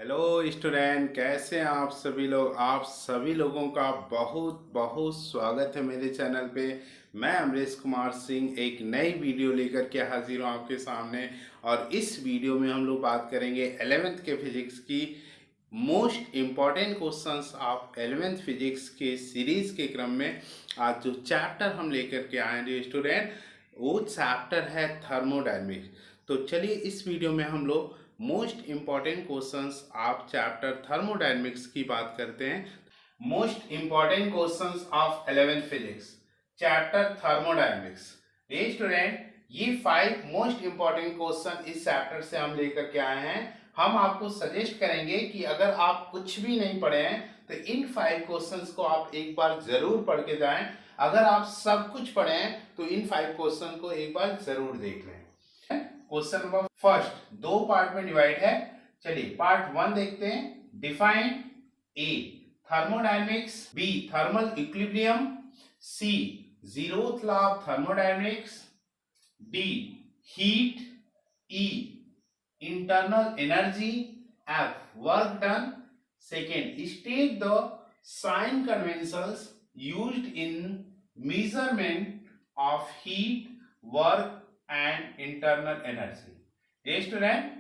Hello student, कैसे हैं आप सभी लोग। आप सभी लोगों का बहुत बहुत स्वागत है मेरे चैनल पे। मैं अमरीश कुमार सिंह एक नई वीडियो लेकर के हाजिर हूँ आपके सामने। और इस वीडियो में हम लोग बात करेंगे 11th के फिजिक्स की most important questions of 11th physics के सीरीज के क्रम में। आज जो चैप्टर हम लेकर के आए हैं स्टूडेंट, वो चैप्टर है थर्मोडायनेमिक्स। तो चलिए इस वीडियो में हम लोग most important questions of chapter thermodynamics की बात करते हैं। Most important questions of 11th physics chapter thermodynamics. Student, ये 5 मोस्ट इम्पॉर्टेंट क्वेश्चन इस चैप्टर से हम लेकर के आए हैं। हम आपको सजेस्ट करेंगे कि अगर आप कुछ भी नहीं पढ़े हैं तो इन 5 क्वेश्चंस को आप एक बार जरूर पढ़ के जाएं। अगर आप सब कुछ पढ़े हैं तो इन 5 क्वेश्चन को एक बार जरूर देख लें। क्वेश्चन नंबर फर्स्ट 2 पार्ट में डिवाइड है। चलिए पार्ट 1 देखते हैं। Define A thermodynamics, B thermal equilibrium, C zeroth law of thermodynamics, D heat, E internal energy, F work done. Second, state the sign conventions used in measurement of heat, work and internal energy. Students,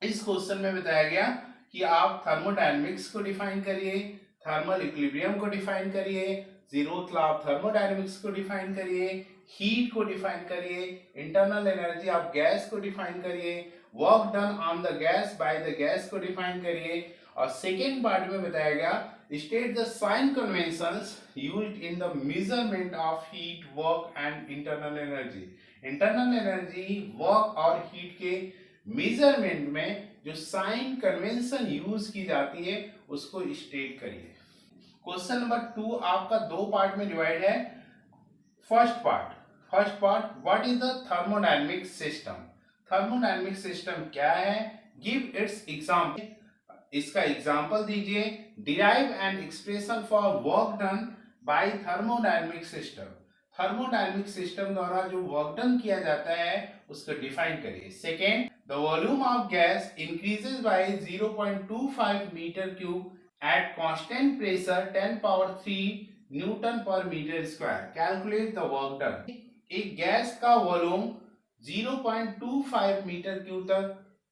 इस question में बताया गया कि आप thermodynamics को define करिए, thermal equilibrium को define करिए, जीरोथ लॉ ऑफ थर्मोडायनेमिक्स को डिफाइन करिए, हीट को डिफाइन करिए, इंटरनल एनर्जी ऑफ गैस को डिफाइन करिए, work done on the gas by the gas को डिफाइन करिए। और सेकेंड पार्ट में बताया गया state the sign conventions used in the measurement of heat, work and internal energy. Internal energy, work और heat के मेजरमेंट में जो साइन कन्वेंशन यूज की जाती है उसको स्टेट करिए। क्वेश्चन नंबर 2 आपका 2 पार्ट में डिवाइड है। First part what is the thermodynamic system. Thermodynamic system क्या है, गिव इट्स एग्जांपल, इसका एग्जांपल दीजिए। Derive an expression for work done by thermodynamic system. Thermodynamic system द्वारा जो वर्क डन किया जाता है उसको डिफाइन करिए। Second, the volume of gas increases by 0.25 metre cube at constant pressure 10 power 3 newton per metre square. Calculate the work done. एक gas का volume 0.25 metre cube तक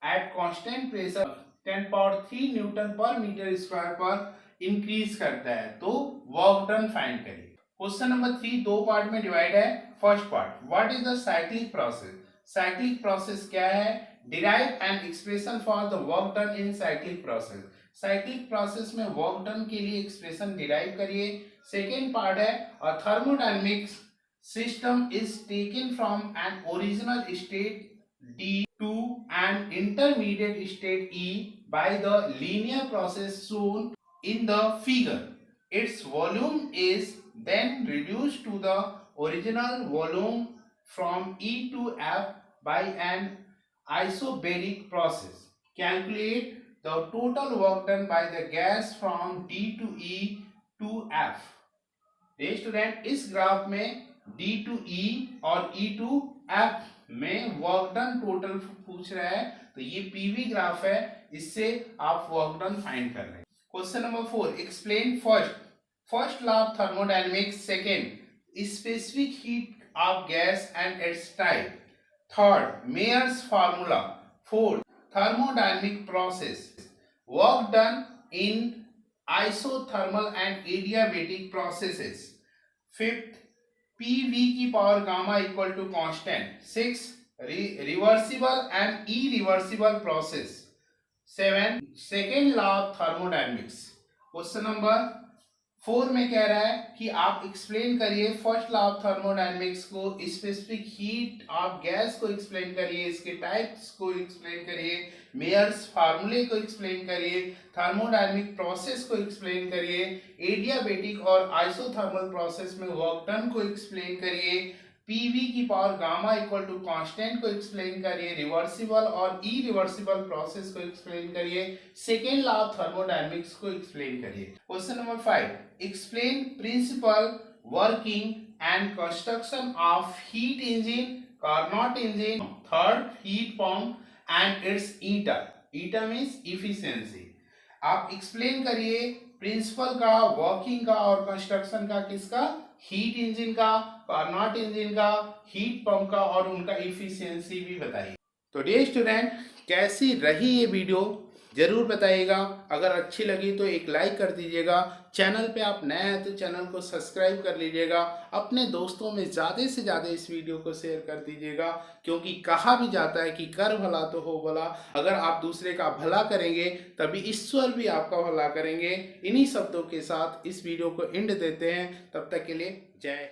at constant pressure 10 power 3 newton per metre square पर increase करता है, तो work done find करिए। Question number 3 2 part में divide है। First part what is the cyclic process. Cyclic process क्या है, derive an expression for the work done in cyclic process. Cyclic process में वर्क डन के लिए एक्सप्रेशन डिराइव करिए। Second part है अ thermodynamics system is taken from an original state D to an intermediate state E by the linear process shown in the figure. Its volume is then reduced to the original volume from E to F by an isobaric process. Calculate the total work done by the gas from D to E to F. Student, इस graph में D to E और E to F में work done total पूछ रहा है, तो ये PV graph है, इससे आप वर्क डन फाइंड कर लें। Question number 4 explain first law of thermodynamics, second specific heat of gas and its type, third Mayer's formula, fourth thermodynamic process, work done in isothermal and adiabatic processes, fifth PV की power gamma equal to constant, six reversible and irreversible process, seven second law of thermodynamics. Question number 4 में कह रहा है कि आप explain करिए first law of thermodynamics को, specific heat of gas को एक्सप्लेन करिए, इसके टाइप्स को एक्सप्लेन करिए, मेयर्स फार्मूले को एक्सप्लेन करिए, थर्मोडायनेमिक प्रोसेस को एक्सप्लेन करिए, एडियाबेटिक और आइसोथर्मल प्रोसेस में वर्क डन को एक्सप्लेन करिए, पीवी की power gamma equal to constant को एक्सप्लेन करिए, रिवर्सिबल और इरिवर्सिबल प्रोसेस को एक्सप्लेन करिए, सेकेंड लॉ ऑफ थर्मोडायनेमिक्स को एक्सप्लेन करिए। Question number 5 explain principle working and construction of heat engine, Carnot engine, third heat pump and its eta means efficiency. आप explain करिए principle का, working का और construction का, किसका, हीट इंजन का, कार्नोट इंजन का, हीट पंप का, और उनका इफिशियंसी भी बताइए। तो डियर स्टूडेंट, कैसी रही ये वीडियो जरूर बताइएगा। अगर अच्छी लगी तो एक लाइक कर दीजिएगा। चैनल पे आप नए हैं तो चैनल को सब्सक्राइब कर लीजिएगा। अपने दोस्तों में ज़्यादा से ज़्यादा इस वीडियो को शेयर कर दीजिएगा, क्योंकि कहा भी जाता है कि कर भला तो हो भला। अगर आप दूसरे का भला करेंगे तभी ईश्वर भी आपका भला करेंगे। इन्हीं शब्दों के साथ इस वीडियो को एंड देते हैं। तब तक के लिए जय।